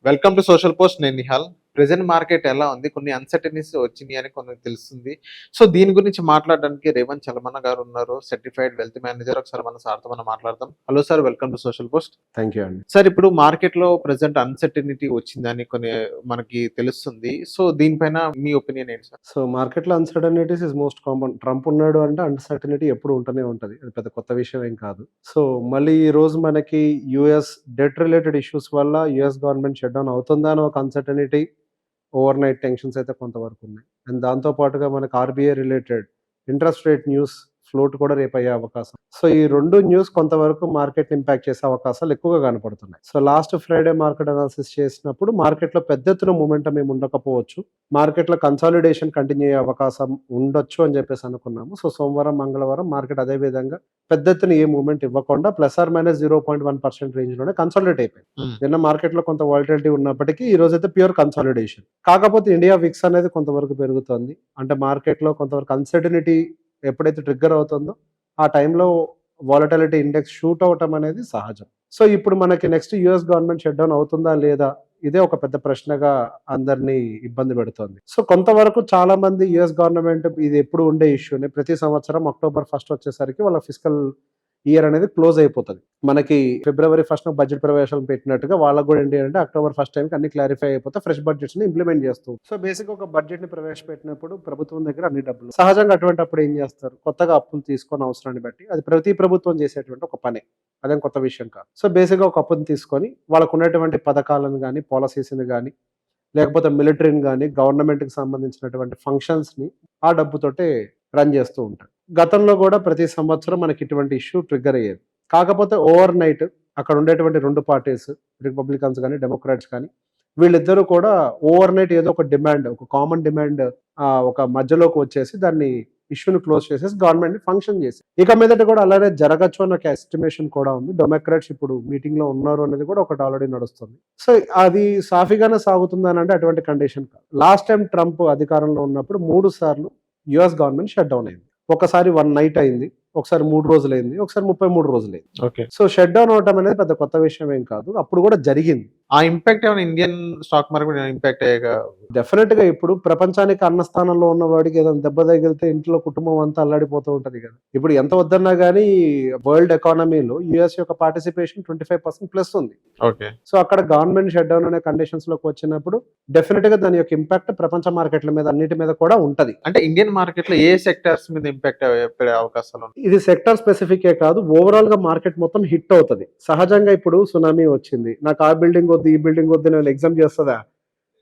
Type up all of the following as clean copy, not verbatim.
Welcome to social post. నేను Nihal. Present market ఎలా ఉంది? కొన్ని అన్సర్టనిటీస్ వచ్చినాయి అని కొన్ని తెలుస్తుంది. సో, దీని గురించి మాట్లాడడానికి రేవంత్ చలమన్న గారు ఉన్నారు. Certified wealth manager. ఒకసారి మన సార్‌తో మనం మాట్లాడదాం. Hello sir, welcome to social post. Thank you అండి. సార్, ఇప్పుడు మార్కెట్‌లో ప్రెజెంట్ అన్సర్టనిటీ వచ్చిందని కొన్ని మనకి తెలుస్తుంది. సో, దీనిపైన మీ ఒపీనియన్ ఏంటి సార్? సో, మార్కెట్‌లో అన్‌సర్టెనిటీస్ ఈస్ మోస్ట్ కామన్. ట్రంప్ ఉన్నాడు అంటే అన్‌సర్టెనిటీ ఎప్పుడు ఉంటూనే ఉంటది. అది పెద్ద కొత్త విషయం ఏం కాదు. సో, మళ్ళీ ఈరోజు మనకి యూఎస్ డెట్ రిలేటెడ్ ఇష్యూస్ వల్ల యూఎస్ గవర్నమెంట్ షట్ డౌన్ అవుతుందా అని ఒక అన్‌సర్టెనిటీ, ఓవర్ నైట్ టెన్షన్స్ అయితే కొంతవరకు ఉన్నాయి. అండ్ దాంతో పాటుగా మనకు RBI related interest rate news float కూడా రేపు అయ్యే అవకాశం. సో, ఈ 2 న్యూస్ కొంతవరకు మార్కెట్‌ని ఇంపాక్ట్ చేసే అవకాశాలు ఎక్కువగా కనపడుతున్నాయి. So, last Friday market analysis చేసినప్పుడు మార్కెట్‌లో పెద్ద ఎత్తున మొమెంటం ఏమి ఉండకపోవచ్చు. మార్కెట్‌లో కన్సాలిడేషన్ కంటిన్యూ అయ్యే అవకాశం ఉండొచ్చు అని చెప్పేసి అనుకున్నాము. సో, సోమవారం, మంగళవారం మార్కెట్ అదే విధంగా పెద్ద ఎత్తున ఏ మూవ్‌మెంట్ ఇవ్వకుండా ±0.1% రేంజ్‌లోనే కన్సాలిడేట్ అయిపోయింది. నిన్న మార్కెట్‌లో కొంత వాలటిలిటీ ఉన్నప్పటికీ ఈ రోజైతే ప్యూర్ కన్సాలిడేషన్. కాకపోతే ఇండియా విక్స్ అనేది కొంతవరకు పెరుగుతోంది. అంటే మార్కెట్‌లో కొంతవరకు అన్సర్టనిటీ ఎప్పుడైతే ట్రిగ్గర్ అవుతుందో ఆ టైంలో వాలటిలిటీ ఇండెక్స్ షూట్ అవ్వటం అనేది సహజం. సో, ఇప్పుడు మనకి next US government shut down అవుతుందా లేదా? ఇదే ఒక పెద్ద ప్రశ్నగా అందరినీ ఇబ్బంది పెడుతోంది. సో, కొంతవరకు చాలా మంది యూఎస్ గవర్నమెంట్ ఇది ఎప్పుడు ఉండే ఇష్యూనే. ప్రతి సంవత్సరం అక్టోబర్ 1 వచ్చేసరికి వాళ్ళ ఫిస్కల్ ఇయర్ అనేది క్లోజ్ అయిపోతది. మనకి ఫిబ్రవరి 1 బడ్జెట్ ప్రవేశాలను పెట్టినట్టుగా వాళ్ళకి కూడా ఏంటి అంటే అక్టోబర్ 1 టైంకి అన్ని క్లారిఫై అయిపోతే ఫ్రెష్ బడ్జెట్స్‌ని ఇంప్లిమెంట్ చేస్తూ. సో, బేసిక్‌గా ఒక బడ్జెట్‌ని ప్రవేశపెట్టినప్పుడు ప్రభుత్వం దగ్గర అన్ని డబ్బులు. సహజంగా అటువంటప్పుడు ఏం చేస్తారు? కొత్తగా అప్పులు తీసుకొని అవసరాన్ని బట్టి అది ప్రతి ప్రభుత్వం చేసేటువంటి ఒక పనే. అదేం కొత్త విషయం కాదు. సో, బేసిక్‌గా ఒక అప్పుని తీసుకొని వాళ్ళకున్నటువంటి పథకాలను గాని, పాలిసీస్‌ని గాని, లేకపోతే మిలిటరీని గాని, గవర్నమెంట్‌కి సంబంధించినటువంటి ఫంక్షన్స్‌ని ఆ డబ్బుతోటే రన్ చేస్తూ ఉంటారు. గతంలో గూడా ప్రతి సంవత్సరం మనకి ఇటువంటి ఇష్యూ ట్రిగ్గర్ అయ్యేది. కాకపోతే ఓవర్ నైట్ అక్కడ ఉండేటువంటి 2 పార్టీస్ రిపబ్లికన్స్ గాని, డెమోక్రాట్స్ కానీ వీళ్ళిద్దరూ కూడా ఓవర్ నైట్ ఏదో ఒక డిమాండ్, ఒక కామన్ డిమాండ్ ఒక మధ్యలోకి వచ్చేసి దాన్ని ఇష్యూని క్లోజ్ చేసేసి గవర్నమెంట్‌ని ఫంక్షన్ చేసి. ఇక మీదట కూడా అలానే జరగచ్చు అన్న ఒక ఎస్టిమేషన్ కూడా ఉంది. డెమోక్రాట్స్ ఇప్పుడు మీటింగ్‌లో ఉన్నారు అనేది కూడా ఒకటి ఆల్రెడీ నడుస్తుంది. సో, అది సాఫీగానే సాగుతుందనంటే అటువంటి కండిషన్ కాదు. లాస్ట్ టైమ్ ట్రంప్ అధికారంలో ఉన్నప్పుడు 3 సార్లు యూఎస్ గవర్నమెంట్ షట్ డౌన్ అయింది. ఒకసారి 1 నైట్ అయింది. ఒకసారి 3 రోజులైంది. ఒకసారి 33 రోజులైంది. ఓకే. సో, షట్ డౌన్ అవ్వటం అనేది పెద్ద కొత్త విషయం ఏం కాదు. అప్పుడు కూడా జరిగింది. ఆ ఇంపాక్ట్ ఏమైనా ఇండియన్ స్టాక్ మార్కెట్ మీద ఇంపాక్ట్ అయ్యాక? డెఫినిట్‌గా ఇప్పుడు ప్రపంచానికి అన్న స్థానంలో ఉన్న వాడికి ఏదైనా దెబ్బ తగిలితే ఇంట్లో కుటుంబం అంతా అల్లాడిపోతూ ఉంటది కదా! ఇప్పుడు ఎంత వద్దన్నా గాని వరల్డ్ ఎకానమీలో యూఎస్ యొక్క పార్టిసిపేషన్ 25% ప్లస్ ఉంది. ఓకే. సో, అక్కడ గవర్నమెంట్ షట్ డౌన్ అనే కండిషన్స్‌లోకి వచ్చినప్పుడు డెఫినిట్‌గా దాని యొక్క ఇంపాక్ట్ ప్రపంచ మార్కెట్ల మీద అన్నిటి మీద కూడా ఉంటది. అంటే ఇండియన్ మార్కెట్‌లో ఏ సెక్టార్స్ మీద ఇంపాక్ట్ పడే అవకాశాలున్నాయి? ఇది సెక్టార్ స్పెసిఫికే కాదు. ఓవరాల్‌గా మార్కెట్ మొత్తం హిట్ అవుతది. సహజంగా ఇప్పుడు సునామీ వచ్చింది. నాకు ఆ బిల్డింగ్ వద్దు, ఈ బిల్డింగ్ వద్దు అని ఎగ్జామ్ చేస్తదా?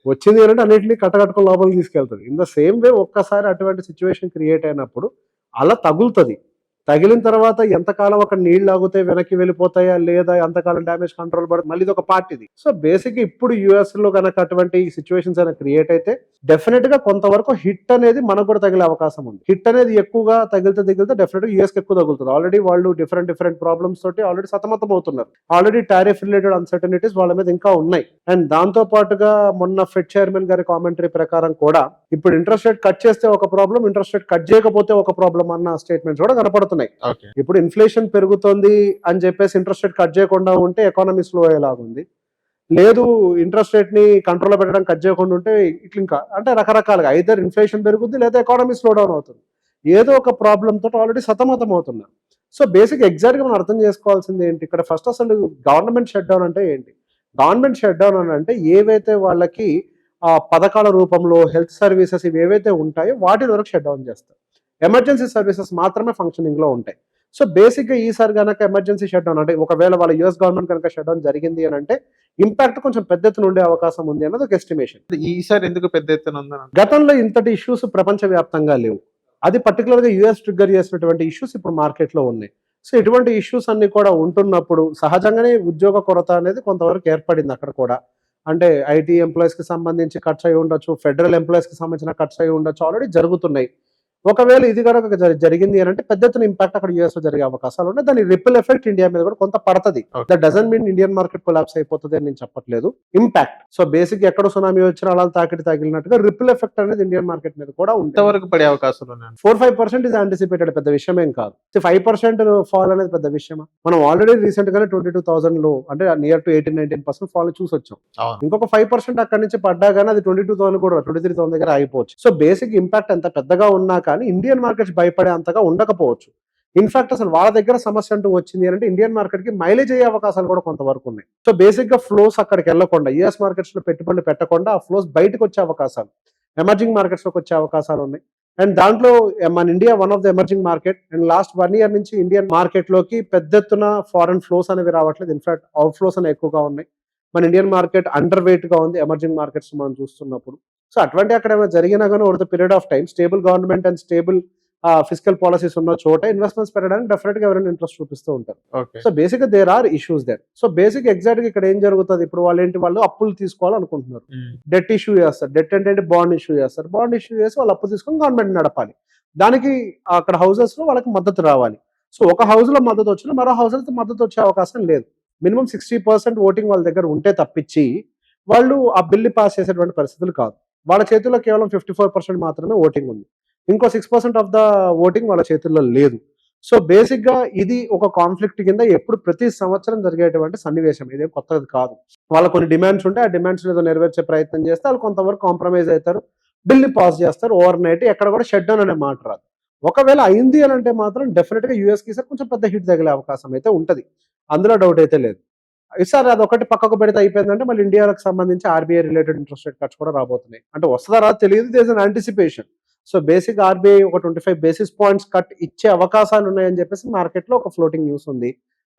వచ్చింది అనంటే అన్నిటిని కట్టకట్టుకొని లోపలికి తీసుకెళ్తది. ఇన్ ద సేమ్ వే ఒక్కసారి అటువంటి సిట్యుయేషన్ క్రియేట్ అయినప్పుడు అలా తగులుతది. తగిలిన తర్వాత ఎంతకాలం అక్కడ నీళ్లు ఆగుతాయి, వెనక్కి వెళ్ళిపోతాయా లేదా, ఎంతకాలం డ్యామేజ్ కంట్రోల్ పడుతుంది, మళ్ళీ ఇదొక పార్ట్ ఇది. సో, బేసిక్‌గా ఇప్పుడు యూఎస్‌లో గనక అటువంటి సిట్యుయేషన్స్ అయినా క్రియేట్ అయితే డెఫినిట్‌గా కొంతవరకు హిట్ అనేది మనకు కూడా తగిలే అవకాశం ఉంది. హిట్ అనేది ఎక్కువగా తగిలితే డెఫినిట్‌గా యూఎస్‌కి ఎక్కువ తగులుతది. ఆల్రెడీ వాళ్ళు డిఫరెంట్ ప్రాబ్లమ్స్ తోటి ఆల్రెడీ సతమతం అవుతున్నారు. ఆల్రెడీ టారిఫ్ రిలేటెడ్ అన్సర్టనిటీస్ వాళ్ళ మీద ఇంకా ఉన్నాయి. అండ్ దాంతో పాటుగా మొన్న ఫెడ్ చైర్మన్ గారి కామెంటరీ ప్రకారం కూడా ఇప్పుడు ఇంట్రెస్ట్ రేట్ కట్ చేస్తే ఒక ప్రాబ్లం, ఇంట్రెస్ట్ రేట్ కట్ చేయకపోతే ఒక ప్రాబ్లం అన్న స్టేట్మెంట్స్ కూడా కనపడుతున్నాయి. ఓకే. ఇప్పుడు ఇన్ఫ్లేషన్ పెరుగుతోంది అని చెప్పేసి ఇంట్రెస్ట్ రేట్ కట్ చేయకుండా ఉంటే ఎకానమీ స్లో అయ్యేలాగుంది. లేదు, ఇంట్రెస్ట్ రేట్ ని కంట్రోల్ లో పెట్టడం కట్ చేయకుండా ఉంటే ఇట్లా ఇంకా అంటే రకరకాలుగా ఐదర్ ఇన్ఫ్లేషన్ పెరుగుద్ది లేదా ఎకానమీ స్లో డౌన్ అవుతుంది. ఏదో ఒక ప్రాబ్లం తోటి ఆల్రెడీ సతమతం అవుతున్నారు. సో, బేసిక్ ఎగ్జాక్ట్ గా మనం అర్థం చేసుకోవాల్సింది ఏంటి ఇక్కడ? ఫస్ట్ అసలు గవర్నమెంట్ షట్ డౌన్ అంటే ఏంటి? గవర్నమెంట్ షట్ డౌన్ అని అంటే ఏవైతే వాళ్ళకి పథకాల రూపంలో హెల్త్ సర్వీసెస్ ఇవి ఏవైతే ఉంటాయో వాటి వరకు షట్ డౌన్ చేస్తారు. ఎమర్జెన్సీ సర్వీసెస్ మాత్రమే ఫంక్షనింగ్ లో ఉంటాయి. సో, బేసిక్‌గా ఈసారి గనక ఎమర్జెన్సీ షట్ డౌన్ అంటే ఒకవేళ వాళ్ళ యూఎస్ గవర్నమెంట్ కనుక షట్ డౌన్ జరిగింది అనంటే ఇంపాక్ట్ కొంచెం పెద్ద ఎత్తున ఉండే అవకాశం ఉంది అన్నది ఒక ఎస్టిమేషన్. ఈసారి ఎందుకు పెద్ద ఎత్తున ఉందని? గతంలో ఇంతటి ఇష్యూస్ ప్రపంచవ్యాప్తంగా లేవు. అది పర్టిక్యులర్‌గా యూఎస్ ట్రిగ్గర్ చేసినటువంటి ఇష్యూస్ ఇప్పుడు మార్కెట్‌లో ఉన్నాయి. సో, ఇటువంటి ఇష్యూస్ అన్నీ కూడా ఉంటున్నప్పుడు సహజంగానే ఉద్యోగ కొరత అనేది కొంతవరకు ఏర్పడింది అక్కడ కూడా. అంటే ఐటీ ఎంప్లాయీస్‌కి సంబంధించి కట్స్ అయ్యి ఉండొచ్చు. ఫెడరల్ ఎంప్లాయీస్‌కి సంబంధించిన కట్స్ అయ్యి ఉండొచ్చు. ఆల్రెడీ జరుగుతున్నాయి. ఒకవేళ ఇది కనుక జరిగింది అని అంటే పెద్ద ఎత్తున ఇంపాక్ట్ అక్కడ యూఎస్ లో జరిగే అవకాశాలు ఉన్నాయి. దాని రిపిల్ ఎఫెక్ట్ ఇండియా మీద కూడా కొంత పడుతుంది. That doesn't mean Indian market collapse అయిపోతుంది అని నేను చెప్పట్లేదు. ఇంపాక్ట్ సో బేసిక్ ఎక్కడ సునామీ వచ్చినా అలా తగిలినట్టుగా రిపిల్ ఎఫెక్ట్ అనేది ఇండియన్ మార్కెట్ మీద కూడా ఉంది. ఎంతవరకు పడే అవకాశాలు ఉన్నాయి? 4-5% ఇది యాంటిసిపేటెడ్, పెద్ద విషయం ఏం కాదు. 5% ఫాల్ అనేది పెద్ద విషయమా? మనం ఆల్రెడీ రీసెంట్ గానే 22,000 లో అంటే నియర్ టు 18-19% ఫాల్ చూసి వచ్చాం. ఇంకొక 5% అక్కడి నుంచి పడ్డా కానీ అది 22,000 కూడా 23,000 దగ్గర ఆగిపోవచ్చు. సో బేసిక్ ఇంపాక్ట్ ఎంత పెద్దగా ఉన్నా కానీ ఇండియన్ మార్కెట్స్ భయపడే అంతగా ఉండకపోవచ్చు. ఇన్ఫాక్ట్ అసలు వాళ్ళ దగ్గర సమస్య అంటూ వచ్చింది అంటే ఇండియన్ మార్కెట్ కి మైలేజ్ అయ్యే అవకాశాలు కూడా కొంతవరకు ఉన్నాయి. సో బేసిక్ గా ఫ్లోస్ అక్కడికి వెళ్లకుండా యూఎస్ మార్కెట్స్ లో పెట్టుబడులు పెట్టకుండా ఆ ఫ్లోస్ బయటకు వచ్చే అవకాశాలు, ఎమర్జింగ్ మార్కెట్స్ లోకి వచ్చే అవకాశాలు ఉన్నాయి. అండ్ దాంట్లో మన India one of the emerging market. And last 1 year నుంచి ఇండియన్ మార్కెట్ లోకి పెద్ద ఎత్తున ఫారెన్ ఫ్లోస్ అనేవి రావట్లేదు. ఇన్ఫాక్ట్ అవుట్ ఫ్లోస్ అనేవి ఎక్కువగా ఉన్నాయి. మన ఇండియన్ మార్కెట్ అండర్ వెయిట్ గా ఉంది ఎమర్జింగ్ మార్కెట్స్ మనం చూస్తున్నప్పుడు. సో అటువంటి అక్కడ ఏమైనా జరిగినా కానీ over the period of time stable government and stable physical policies ఉన్న చోట ఇన్వెస్ట్మెంట్స్ పెట్టడానికి డెఫినెట్ గా ఎవరైనా ఇంట్రెస్ట్ చూపిస్తూ ఉంటారు. సో బేసిక్ గా there are issues there. So basic exact గా ఇక్కడ ఏం జరుగుతుంది, ఇప్పుడు వాళ్ళు అప్పులు తీసుకోవాలనుకుంటున్నారు. డెట్ ఇష్యూ చేస్తారు. డెట్ అంటే బాండ్ ఇష్యూ చేస్తారు. బాండ్ ఇష్యూ చేసి వాళ్ళు అప్పు తీసుకొని గవర్నమెంట్ నడపాలి. దానికి అక్కడ హౌసెస్ లో వాళ్ళకి మద్దతు రావాలి. సో ఒక హౌస్ లో మద్దతు వచ్చినా మరో హౌస్ లో మద్దతు వచ్చే అవకాశం లేదు. మినిమం 60% ఓటింగ్ వాళ్ళ దగ్గర ఉంటే తప్పించి వాళ్ళు ఆ బిల్లు పాస్ చేసేటువంటి పరిస్థితులు కాదు. వాళ్ళ చేతుల్లో కేవలం 54% మాత్రమే ఓటింగ్ ఉంది. ఇంకో 6% ఆఫ్ ద ఓటింగ్ వాళ్ళ చేతుల్లో లేదు. సో బేసిక్ గా ఇది ఒక కాన్ఫ్లిక్ట్ కింద ఎప్పుడు ప్రతి సంవత్సరం జరిగేటువంటి సన్నివేశం, ఇదేం కొత్తది కాదు. వాళ్ళ కొన్ని డిమాండ్స్ ఉంటే ఆ డిమాండ్స్ ఏదో నెరవేర్చే ప్రయత్నం చేస్తే వాళ్ళు కొంతవరకు కాంప్రమైజ్ అవుతారు, బిల్లు పాస్ చేస్తారు. ఓవర్ నైట్ ఎక్కడ కూడా షట్ డౌన్ అనే మాట రాదు. ఒకవేళ అయింది అని అంటే మాత్రం డెఫినెట్ గా యూఎస్ కి సార్ కొంచెం పెద్ద హిట్ తగిలే అవకాశం అయితే ఉంటది. అందులో డౌట్ అయితే లేదు. సార్ అది ఒకటి పక్కకు పెడితే అయిపోయిందంటే మళ్ళీ ఇండియాకి సంబంధించి RBI related interest rate cuts కూడా రాబోతున్నాయి. అంటే వస్తుందా రాదు తెలియదు, there's an anticipation. So basic RBI ఒక 25 basis points కట్ ఇచ్చే అవకాశాలు ఉన్నాయని చెప్పేసి మార్కెట్ లో ఒక ఫ్లోటింగ్ న్యూస్ ఉంది.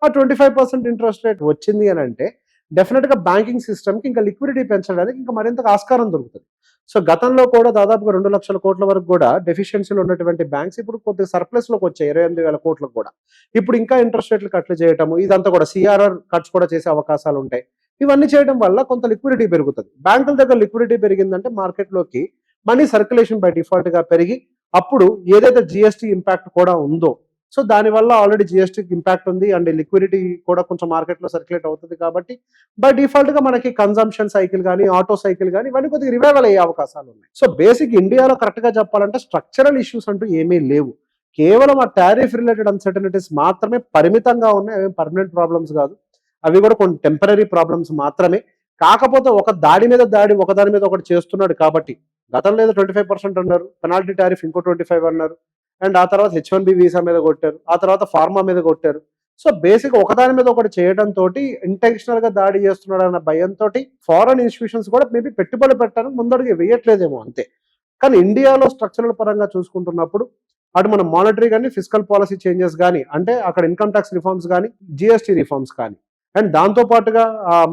ఆ 25% ఇంట్రెస్ట్ రేట్ వచ్చింది అని అంటే డెఫినెట్ గా బ్యాంకింగ్ సిస్టమ్ కి ఇంకా లిక్విడిటీ పెంచడానికి ఇంకా మరింత ఆస్కారం దొరుకుతుంది. సో గతంలో కూడా దాదాపుగా 2 లక్షల కోట్ల వరకు కూడా డెఫిషియన్సీలు ఉన్నటువంటి బ్యాంక్స్ ఇప్పుడు కొద్దిగా సర్ప్లస్ లోకి వచ్చాయి 28,000 కోట్లకు కూడా. ఇప్పుడు ఇంకా ఇంట్రెస్ట్ రేట్లు కట్లు చేయటము ఇదంతా కూడా సిఆర్ఆర్ కట్స్ కూడా చేసే అవకాశాలు ఉంటాయి. ఇవన్నీ చేయడం వల్ల కొంత లిక్విడిటీ పెరుగుతుంది. బ్యాంకుల దగ్గర లిక్విడిటీ పెరిగిందంటే మార్కెట్ లోకి మనీ సర్క్యులేషన్ బై డిఫాల్ట్ గా పెరిగి అప్పుడు ఏదైతే జిఎస్టీ ఇంపాక్ట్ కూడా ఉందో, సో దానివల్ల ఆల్రెడీ జిఎస్టీ ఇంపాక్ట్ ఉంది అండ్ లిక్విడిటీ కూడా కొంచెం మార్కెట్ లో సర్క్యులేట్ అవుతుంది కాబట్టి బై డిఫాల్ట్ గా మనకి కన్సంప్షన్ సైకిల్ కానీ ఆటో సైకిల్ కానీ ఇవన్నీ కొద్దిగా రివైవల్ అయ్యే అవకాశాలు ఉన్నాయి. సో బేసిక్ ఇండియాలో కరెక్ట్ గా చెప్పాలంటే స్ట్రక్చరల్ ఇష్యూస్ అంటూ ఏమీ లేవు. కేవలం ఆ టారిఫ్ రిలేటెడ్ అన్సర్టనిటీస్ మాత్రమే పరిమితంగా ఉన్నాయి. అవి పర్మనెంట్ ప్రాబ్లమ్స్ కాదు, అవి కూడా కొన్ని టెంపరీ ప్రాబ్లమ్స్ మాత్రమే. కాకపోతే ఒక దాడి మీద దాడి ఒకదాని మీద ఒకటి చేస్తున్నాడు కాబట్టి గతంలో ఏదో 25% అన్నారు, పెనాల్టీ టారిఫ్ ఇంకో 25 అన్నారు, అండ్ ఆ తర్వాత H1B వీసా మీద కొట్టారు, ఆ తర్వాత ఫార్మా మీద కొట్టారు. సో బేసిక్ ఒకదాని మీద ఒకటి చేయడంతో ఇంటెన్షనల్ గా దాడి చేస్తున్నాడు అన్న భయంతో ఫారెన్ ఇన్స్టిట్యూషన్స్ కూడా మేబీ పెట్టుబడి పెట్టడానికి ముందడుగు వేయట్లేదేమో అంతే. కానీ ఇండియాలో స్ట్రక్చరల్ పరంగా చూసుకుంటున్నప్పుడు అటు మన మానిటరీ కానీ ఫిజికల్ పాలసీ చేంజెస్ కానీ అంటే అక్కడ ఇన్కమ్ ట్యాక్స్ రిఫార్మ్స్ కానీ జిఎస్టీ రిఫార్మ్స్ కానీ అండ్ దాంతో పాటుగా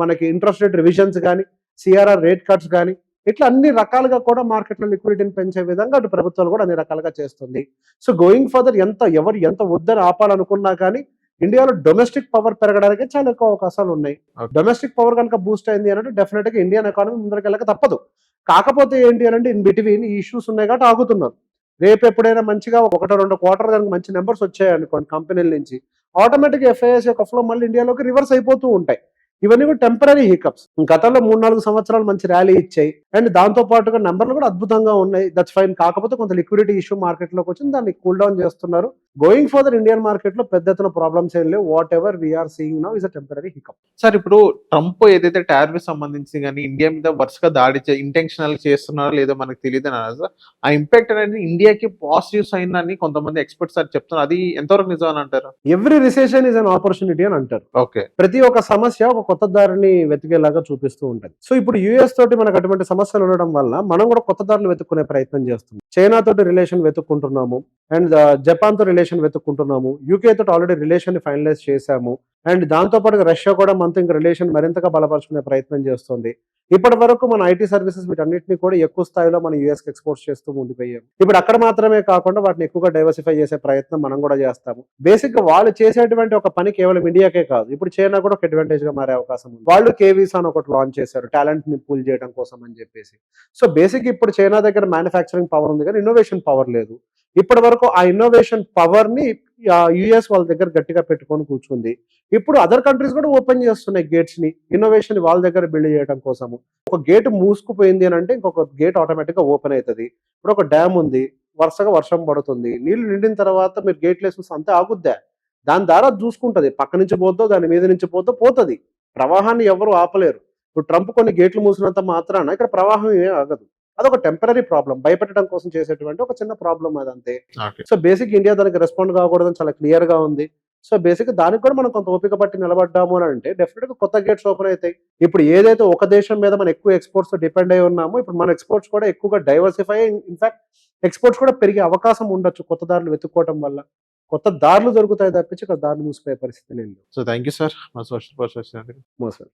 మనకి ఇంట్రెస్ట్ రేట్ రివిజన్స్ కానీ సిఆర్ఆర్ రేట్ కట్స్ కానీ ఇట్లా అన్ని రకాలుగా కూడా మార్కెట్లో లిక్విడిటీని పెంచే విధంగా అటు ప్రభుత్వాలు కూడా అన్ని రకాలుగా చేస్తుంది. సో గోయింగ్ ఫర్దర్ ఎవరు ఎంత వద్దని ఆపాలనుకున్నా కానీ ఇండియాలో డొమెస్టిక్ పవర్ పెరగడానికి చాలా ఎక్కువ అవకాశాలు ఉన్నాయి. డొమెస్టిక్ పవర్ కనుక బూస్ట్ అయింది అంటే డెఫినెట్ గా ఇండియన్ ఎకానమీ ముందరికి వెళ్ళక తప్పదు. కాకపోతే ఏంటి అంటే ఇన్ బిట్వీన్ ఈ ఇష్యూస్ ఉన్నాయి కాబట్టి ఆగుతున్నారు. రేపు ఎప్పుడైనా మంచిగా 1-2 క్వార్టర్ కనుక మంచి నెంబర్స్ వచ్చాయనుకోండి కంపెనీల నుంచి ఆటోమేటిక్ ఎఫ్ఐఎస్ యొక్క ఫ్లో మళ్ళీ ఇండియాలోకి రివర్స్ అయిపోతూ ఉంటాయి. ఇవన్నీ కూడా టెంపరీ హికప్స్. గతంలో 3-4 సంవత్సరాలు మంచి ర్యాలీ ఇచ్చాయి అండ్ దాంతో పాటుగా నెంబర్లు కూడా అద్భుతంగా ఉన్నాయి. That's fine. కాకపోతే కొంత లిక్విడిటీ ఇష్యూ మార్కెట్ లోకి వచ్చింది, దాన్ని కూల్ డౌన్ చేస్తున్నారు. గోయింగ్ ఫర్దర్ ఇండియన్ మార్కెట్ లో పెద్ద ఎత్తున ప్రాబ్లమ్స్ ఏం లేవు. Whatever we are seeing now is a temporary hiccup. Sir ఇప్పుడు ట్రంప్ ఏదైతే టారిఫ్ సంబంధించి కానీ ఇండియా మీద వరుసగా దాడి ఇంటెన్షనల్ చేస్తున్నారో లేదో మనకు తెలియదు అని ఆ ఇంపాక్ట్ అనేది ఇండియాకి పాజిటివ్ సైన్ అని కొంతమంది ఎక్స్పర్ట్స్ సార్ చెప్తున్నారు. అది ఎంతవరకు నిజం అని అంటారు? Every recession is an opportunity అని అంటారు. ఓకే, ప్రతి ఒక్క సమస్య ఒక కొత్త దారిని వెతికేలాగా చూపిస్తూ ఉంటుంది. సో ఇప్పుడు యుఎస్ తోటి మనకు అటువంటి సమస్యలు ఉండడం వల్ల మనం కూడా కొత్త దారులు వెతుక్కునే ప్రయత్నం చేస్తున్నాం. చైనా తోటి రిలేషన్ వెతుక్కుంటున్నాము అండ్ జపాన్ తో రిలేషన్ వెతుక్కుంటున్నాము. యూకే తోటి ఆల్రెడీ రిలేషన్ ని ఫైనలైజ్ చేశాము అండ్ దాంతో పాటుగా రష్యా కూడా మనతో ఇంకా రిలేషన్ మరింతగా బలపరుచుకునే ప్రయత్నం చేస్తుంది. ఇప్పటి వరకు మన ఐటీ సర్వీసెస్ వీటన్నిటిని కూడా ఎక్కువ స్థాయిలో మనం యూఎస్కి ఎక్స్పోర్ట్ చేస్తూ ముందుకు ఇప్పుడు అక్కడ మాత్రమే కాకుండా వాటిని ఎక్కువగా డైవర్సిఫై చేసే ప్రయత్నం మనం కూడా చేస్తాము. బేసిక్ గా వాళ్ళు చేసేటువంటి ఒక పని కేవలం ఇండియాకే కాదు, ఇప్పుడు చైనా కూడా ఒక అడ్వాంటేజ్ గా మారే అవకాశం ఉంది. వాళ్ళు కేవీసా అని ఒకటి లాంచ్ చేశారు టాలెంట్ ని పూల్ చేయడం కోసం అని చెప్పేసి. సో బేసిక్ ఇప్పుడు చైనా దగ్గర మ్యానుఫ్యాక్చరింగ్ పవర్ ఉంది కానీ ఇన్నోవేషన్ పవర్ లేదు. ఇప్పటి వరకు ఆ ఇన్నోవేషన్ పవర్ ని యుఎస్ వాళ్ళ దగ్గర గట్టిగా పెట్టుకొని కూర్చుంది. ఇప్పుడు అదర్ కంట్రీస్ కూడా ఓపెన్ చేస్తున్నాయి గేట్స్ ని, ఇన్నోవేషన్ వాళ్ళ దగ్గర బిల్డ్ చేయడం కోసము. ఒక గేట్ మూసుకుపోయింది అని అంటే ఇంకొక గేట్ ఆటోమేటిక్ గా ఓపెన్ అవుతుంది. ఇప్పుడు ఒక డ్యామ్ ఉంది, వరుసగా వర్షం పడుతుంది, నీళ్లు నిండిన తర్వాత మీరు గేట్లు వేసి అంతే ఆగుద్దా? దాని ద్వారా చూసుకుంటది, పక్క నుంచి పోద్దో దాని మీద నుంచి పోద్దో పోతుంది. ప్రవాహాన్ని ఎవరు ఆపలేరు. ఇప్పుడు ట్రంప్ కొన్ని గేట్లు మూసినంత మాత్రాన ఇక్కడ ప్రవాహం ఏం ఆగదు. అదొక టెంపరీ ప్రాబ్లం, భయపెట్టడం కోసం చేసేటువంటి ఒక చిన్న ప్రాబ్లం అదంతే. ఓకే. సో బేసిక్ ఇండియా దానికి రెస్పాండ్ కాకూడదని చాలా క్లియర్ గా ఉంది. సో బేసిక్ దానికి కూడా మనం కొంత ఓపిక పట్టి నిలబడ్డాము అని అంటే డెఫినెట్ గా కొత్త గేట్స్ ఓపెన్ అవుతాయి. ఇప్పుడు ఏదైతే ఒక దేశం మీద మనం ఎక్కువ ఎక్స్పోర్ట్స్ డిపెండ్ అయి ఉన్నామో ఇప్పుడు మన ఎక్స్పోర్ట్స్ కూడా ఎక్కువగా డైవర్సిఫై, ఇన్ఫాక్ట్ ఎక్స్పోర్ట్స్ కూడా పెరిగే అవకాశం ఉండొచ్చు కొత్త దారులు వెతుక్కోవడం వల్ల. కొత్త దారులు దొరుకుతాయి తప్పించి ఇక్కడ దారులు మూసిపోయే పరిస్థితి లేదు. సో థ్యాంక్ యూ సార్ మా సోషల్ పర్సన్ వచ్చినందుకు. మోసం